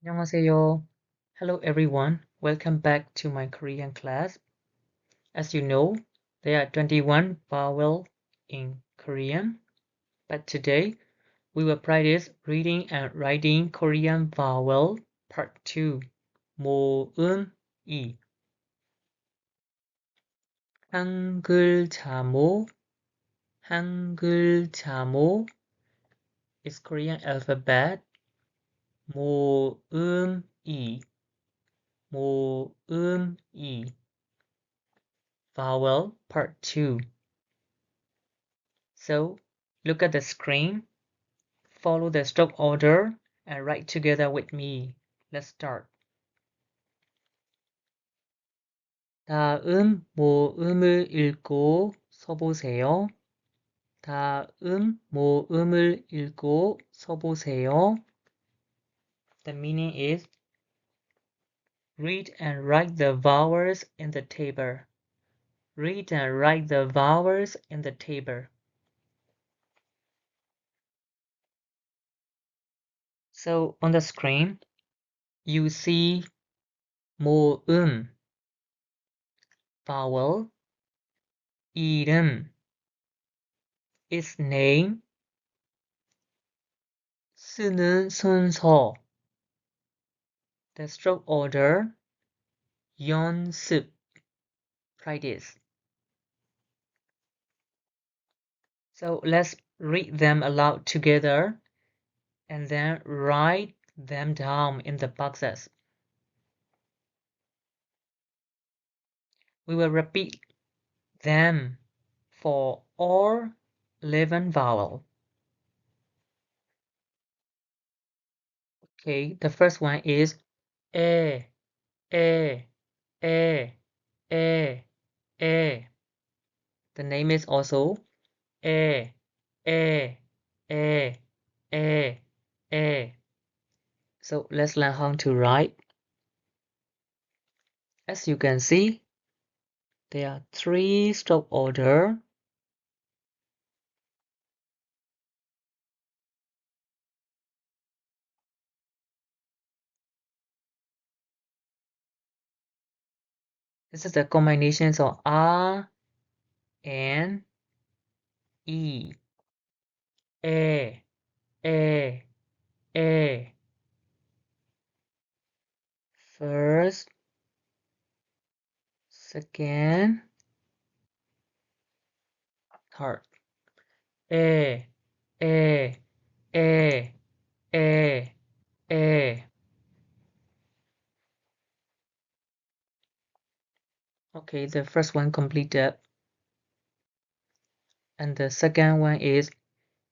안녕하세요. Hello everyone. Welcome back to my Korean class. As you know, there are 21 vowels in Korean, but today we will practice reading and writing Korean vowel part 2. 모음이 한글 자모 is Korean alphabet. 모음이 vowel part 2. So look at the screen, follow the stop order, and write together with me. Let's start. 다음 모음을 읽고 서보세요. 다음 모음을 읽고 서보세요. The meaning is read and write the vowels in the table. Read and write the vowels in the table. So on the screen, you see 모음, vowel, 이름, its name, 쓰는 순서, the stroke order, 연습, practice. So let's read them aloud together and then write them down in the boxes. We will repeat them for all 11 vowels. Okay, the first one is e, e, e, e, e. The name is also e, e, e, e, e. So let's learn how to write. As you can see, there are 3 stroke order. This is the combinations of R and E. E, E, E. First, second, third. E, E, E, E, E. Okay, the first one completed. And the second one is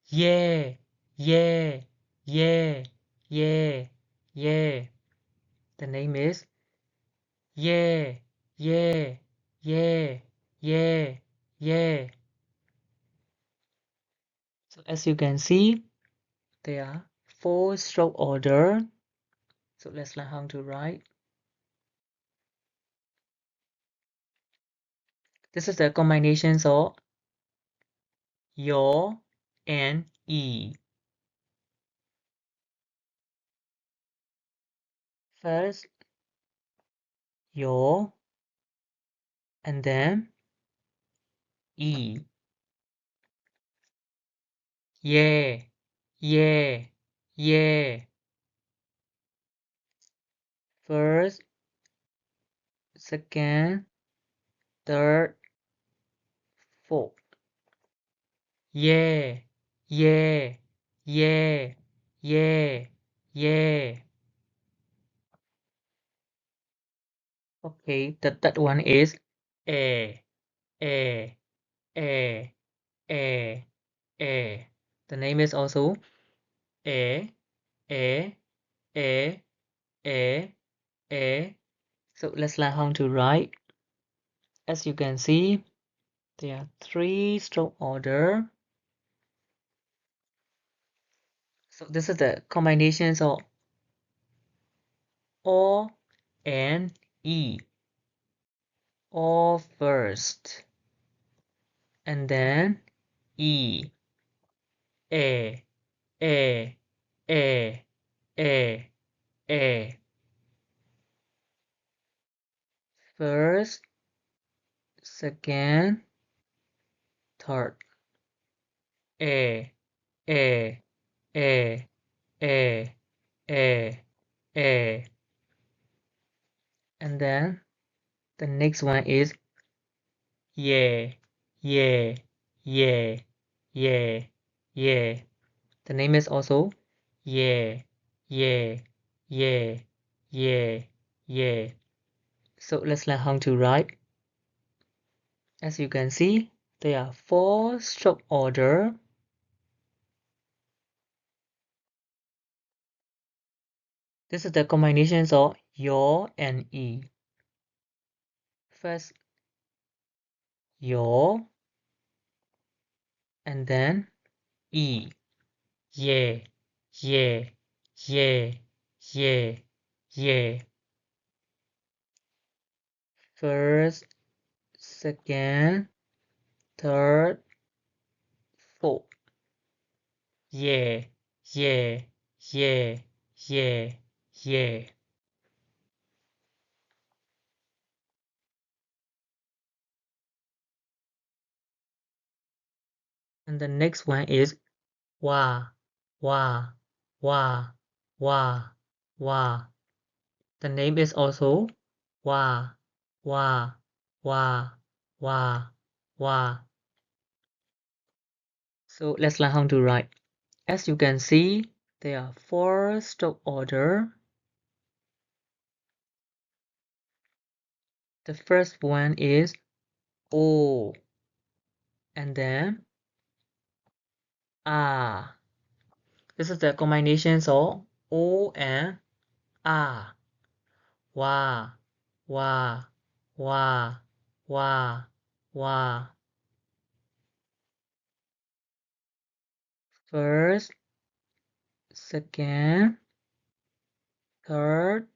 yeah, yeah, yeah, yeah, yeah. The name is yeah, yeah, yeah, yeah, yeah. So as you can see, there are 4 stroke order. So let's learn how to write. This is the combinations of yo and e. First, yo, and then e. Yeah, yeah, yeah. First, second, third, fourth. Yeah, yeah, yeah, yeah, yeah. Okay, that one is a, a, a, a, a. The name is also a, a, a, a, a. So let's learn how to write. As you can see, there are 3 stroke order. So this is the combinations of O and E. O first, and then E, A, A, A, A. A. First, second, third. A, A, A, A, A, A. And then the next one is yeah, yeah, yeah, yeah, yeah. The name is also yeah, yeah, yeah, yeah, yeah. So let's learn how to write. As you can see, there are 4 stroke order. This is the combinations of your and e. First, your, and then e. Yeah, yeah, yeah, yeah, yeah. First, second, third, fourth. Yeah, yeah, yeah, yeah, yeah. And the next one is wah, wah, wah, wah, wah. The name is also wah, wah, wah, wah, wah. So let's learn how to write. As you can see, there are 4 stroke order. The first one is O, and then A. This is the combinations of O and A. Wa, wa, wa, wa, wa. First, second, third,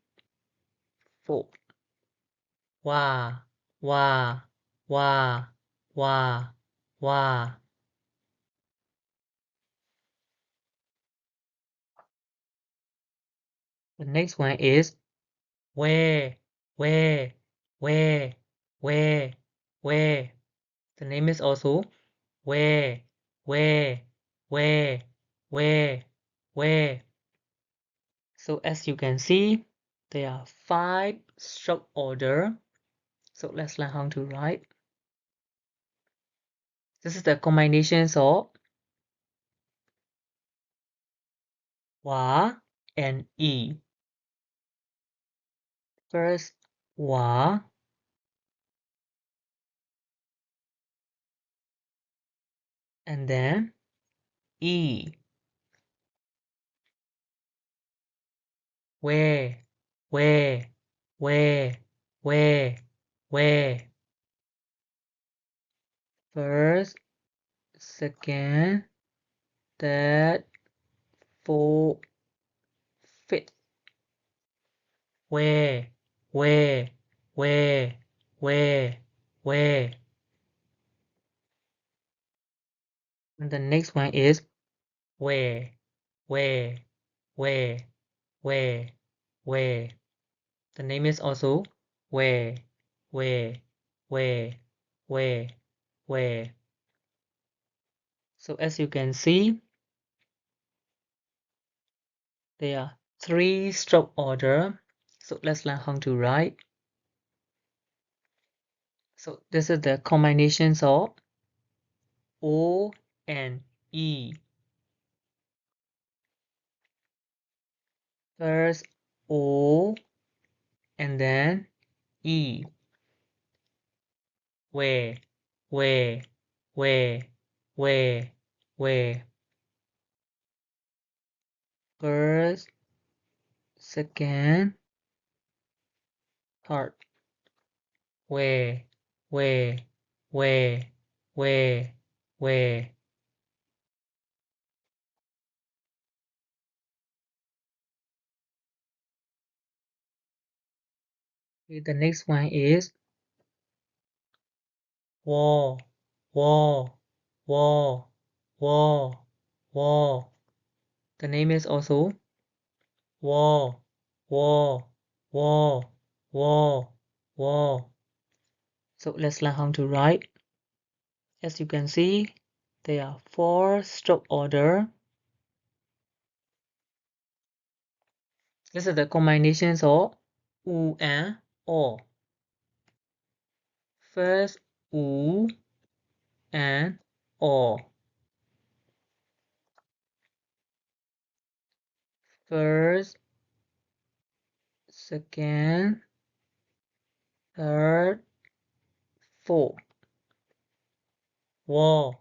fourth. Wa, wa, wa, wa, wa. The next one is where, where, where, where, where. The name is also where, where, where, where, where. So as you can see, there are 5 stroke order. So let's learn how to write. This is the combinations of wa and e. First wa, and then e. Where, where, where, where, where. First, second, third, fourth, fifth. Where, where, where, where, where. And the next one is where, where, where, where, where. The name is also where, where, where, where, where. So as you can see, there are 3 stroke order. So let's learn how to write. So this is the combinations of O and E. First O, and then E. Where, where, where, where, where. First, second, third. Where, where, where, where, where. Okay, the next one is wall, wall, wall, wall, wall. The name is also wall, wo, wo, wo, wo. So let's learn how to write. As you can see, there are 4 stroke order. This is the combinations of U and O. First, U and O. First, second, third, fourth. Wo,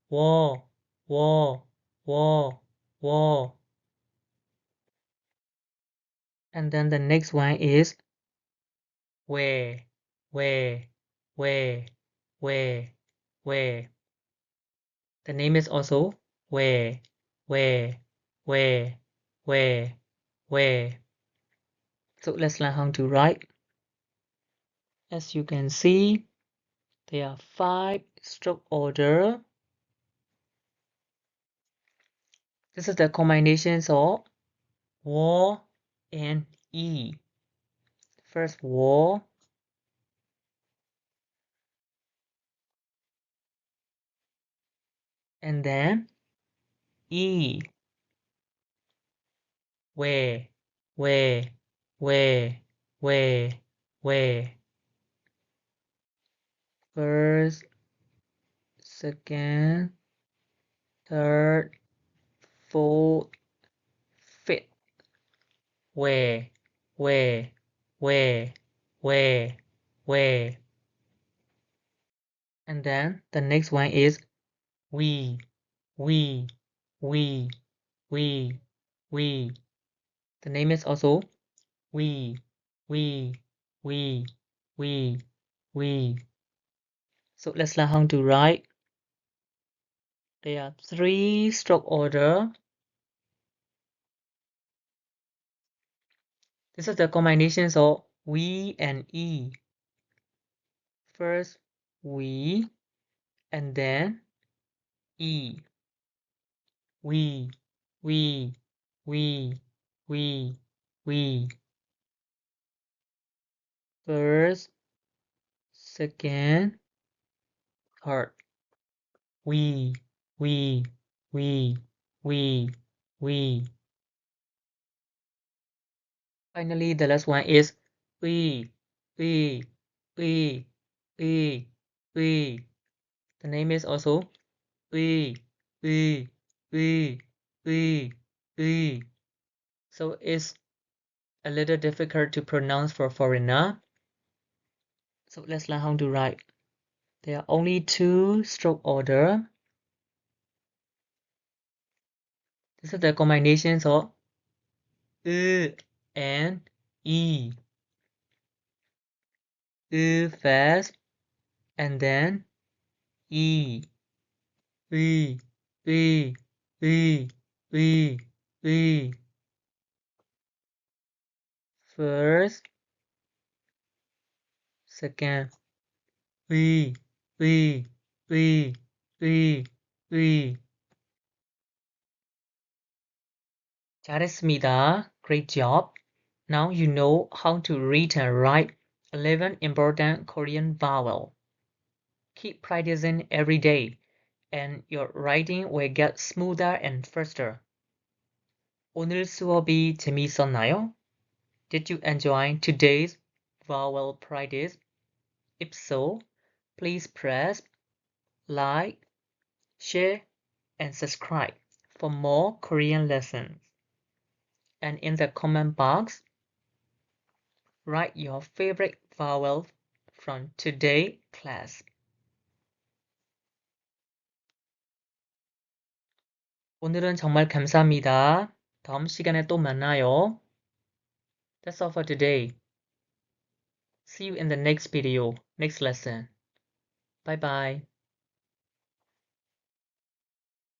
wo, wo, wo, wo. And then the next one is where, where, where, where, where. The name is also where, where, where, where, where. So let's learn how to write. As you can see, there are 5 stroke order. This is the combinations of wo and e. First wo, and then e. Where, where, where, where, where. First, second, third, fourth, fifth. Where, where, where, where, where. And then the next one is we, we, we, we, we. The name is also we, we, we, we, we. So let's learn how to write. There are 3 stroke order. This is the combinations of we and e. First we, and then e. We, we, we, we, we. First, second, third. We, we, we, we, we. Finally, the last one is we, we, we, we, we. The name is also we, we, we, we, we. So it's a little difficult to pronounce for foreigner. So let's learn how to write. There are only 2 stroke order. This is the combinations of and e. Fast, and then e. We, we, we, we, we. First, second, we, we, we, we, we. 잘했습니다. Great job. Now you know how to read and write 11 important Korean vowel. Keep practicing every day, and your writing will get smoother and faster. 오늘 수업이 재미있었나요? Did you enjoy today's vowel practice? If so, please press like, share, and subscribe for more Korean lessons. And in the comment box, write your favorite vowel from today's class. 오늘은 정말 감사합니다. 다음 시간에 또 만나요. That's all for today. See you in the next video, next lesson. Bye bye.